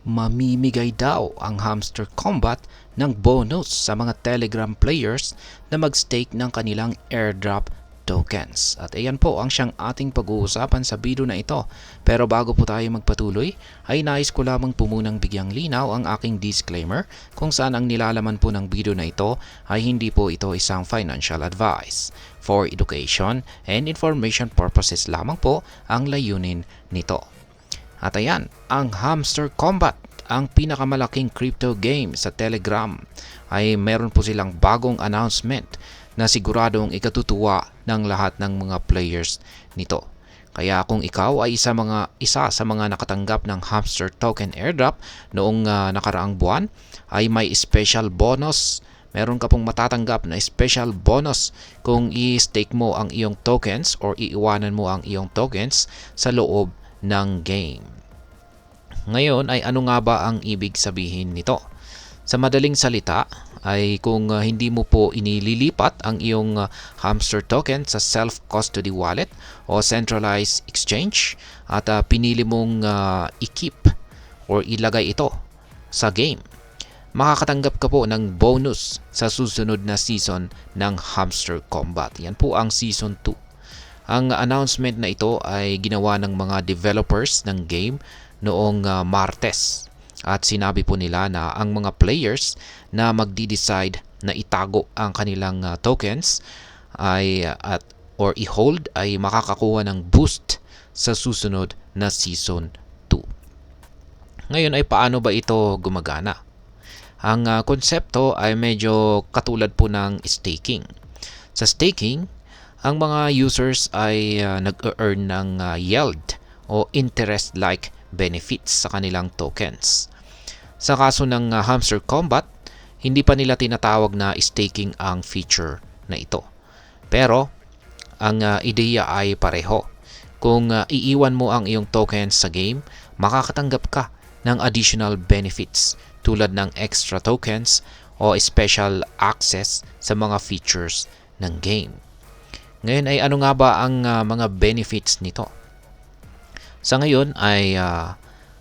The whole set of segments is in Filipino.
Mamimigay daw ang Hamster Combat ng bonus sa mga Telegram players na mag-stake ng kanilang airdrop tokens. At ayan po ang siyang ating pag-uusapan sa video na ito. Pero bago po tayo magpatuloy, ay nais ko lamang po munang bigyang linaw ang aking disclaimer kung saan ang nilalaman po ng video na ito ay hindi po ito isang financial advice. For education and information purposes lamang po ang layunin nito. At ayan, ang Hamster Combat, ang pinakamalaking crypto game sa Telegram, ay meron po silang bagong announcement na siguradong ikatutuwa ng lahat ng mga players nito. Kaya kung ikaw ay isa sa mga nakatanggap ng Hamster Token Airdrop noong nakaraang buwan, ay may special bonus. Meron ka pong matatanggap na special bonus kung i-stake mo ang iyong tokens or iiwanan mo ang iyong tokens sa loob ng game. Ngayon ay ano nga ba ang ibig sabihin nito? Sa madaling salita ay kung hindi mo po inililipat ang iyong Hamster token sa self-custody wallet o centralized exchange at pinili mong i-keep or ilagay ito sa game, makakatanggap ka po ng bonus sa susunod na season ng Hamster Combat. Yan po ang Season 2. Ang announcement na ito ay ginawa ng mga developers ng game noong Martes. At sinabi po nila na ang mga players na magdi-decide na itago ang kanilang tokens or i-hold ay makakakuha ng boost sa susunod na Season 2. Ngayon ay paano ba ito gumagana? Ang konsepto ay medyo katulad po ng staking. Sa staking, ang mga users ay nag-earn ng yield o interest-like benefits sa kanilang tokens. Sa kaso ng Hamster Combat, hindi pa nila tinatawag na staking ang feature na ito. Pero, ang ideya ay pareho. Kung iiwan mo ang iyong tokens sa game, makakatanggap ka ng additional benefits tulad ng extra tokens o special access sa mga features ng game. Ngayon ay ano nga ba ang mga benefits nito? Sa ngayon ay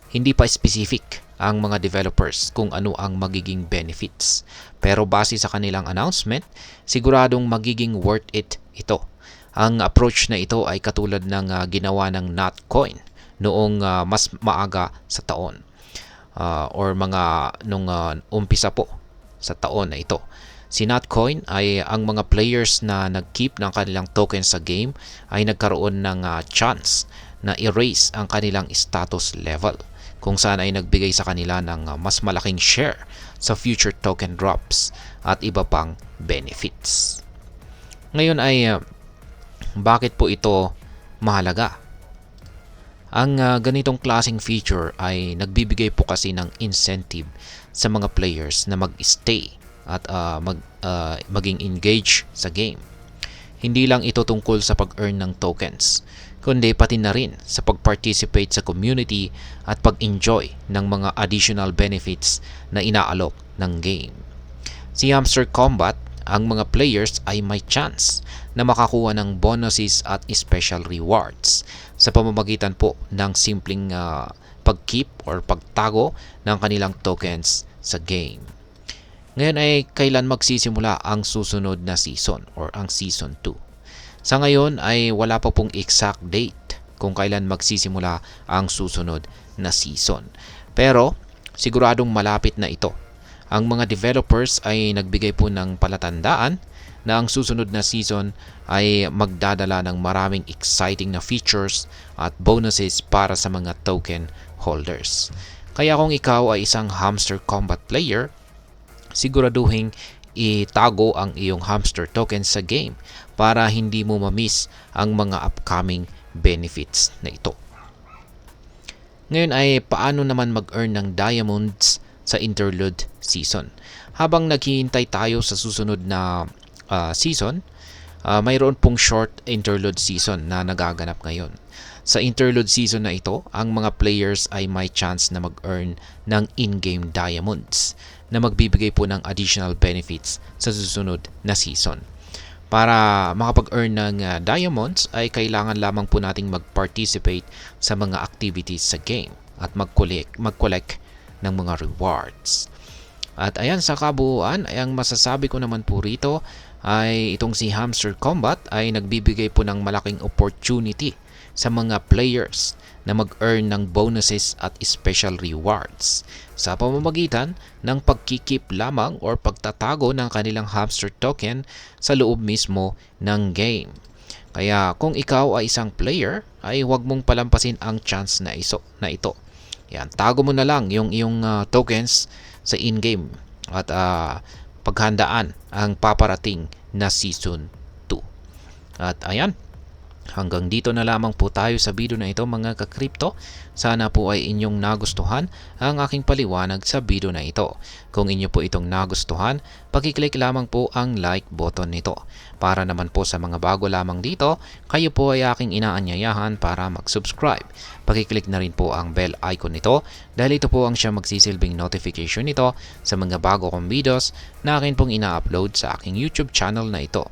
hindi pa specific ang mga developers kung ano ang magiging benefits. Pero base sa kanilang announcement, siguradong magiging worth it ito. Ang approach na ito ay katulad ng ginawa ng Notcoin noong mas maaga sa taon or nung umpisa po sa taon na ito. Si Notcoin ay ang mga players na nag-keep ng kanilang tokens sa game ay nagkaroon ng chance na erase ang kanilang status level, kung saan ay nagbigay sa kanila ng mas malaking share sa future token drops at iba pang benefits. Ngayon ay bakit po ito mahalaga? Ang ganitong klaseng feature ay nagbibigay po kasi ng incentive sa mga players na mag-stay at maging engage sa game. Hindi lang ito tungkol sa pag-earn ng tokens, kundi pati na rin sa pag-participate sa community at pag-enjoy ng mga additional benefits na inaalok ng game. Si Hamster Combat, ang mga players ay may chance na makakuha ng bonuses at special rewards sa pamamagitan po ng simpleng pag-keep or pagtago ng kanilang tokens sa game. Ngayon ay kailan magsisimula ang susunod na season or ang Season 2? Sa ngayon ay wala pa pong exact date kung kailan magsisimula ang susunod na season. Pero siguradong malapit na ito. Ang mga developers ay nagbigay po ng palatandaan na ang susunod na season ay magdadala ng maraming exciting na features at bonuses para sa mga token holders. Kaya kung ikaw ay isang Hamster Combat player, siguraduhin itago ang iyong Hamster tokens sa game para hindi mo ma-miss ang mga upcoming benefits na ito. Ngayon ay paano naman mag-earn ng diamonds sa interlude season? Habang naghihintay tayo sa susunod na season, mayroon pong short interlude season na nagaganap ngayon. Sa interlude season na ito, ang mga players ay may chance na mag-earn ng in-game diamonds na magbibigay po ng additional benefits sa susunod na season. Para makapag-earn ng diamonds ay kailangan lamang po nating mag-participate sa mga activities sa game at mag-collect ng mga rewards. At ayan, sa kabuuan, ay ang masasabi ko naman po rito ay itong si Hamster Combat ay nagbibigay po ng malaking opportunity sa mga players na mag-earn ng bonuses at special rewards sa pamamagitan ng pagkikip lamang or pagtatago ng kanilang hamster token sa loob mismo ng game. Kaya kung ikaw ay isang player, ay huwag mong palampasin ang chance na ito. Yan, tago mo na lang yung iyong tokens sa in-game at paghandaan ang paparating na Season 2. At ayan, hanggang dito na lamang po tayo sa video na ito mga ka-crypto. Sana po ay inyong nagustuhan ang aking paliwanag sa video na ito. Kung inyo po itong nagustuhan, pakiclick lamang po ang like button nito. Para naman po sa mga bago lamang dito, kayo po ay aking inaanyayahan para mag-subscribe. Pakiclick na rin po ang bell icon nito dahil ito po ang siya magsisilbing notification nito sa mga bago kong videos na akin pong ina-upload sa aking YouTube channel na ito.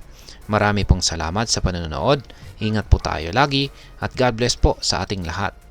Marami pong salamat sa panonood. Ingat po tayo lagi at God bless po sa ating lahat.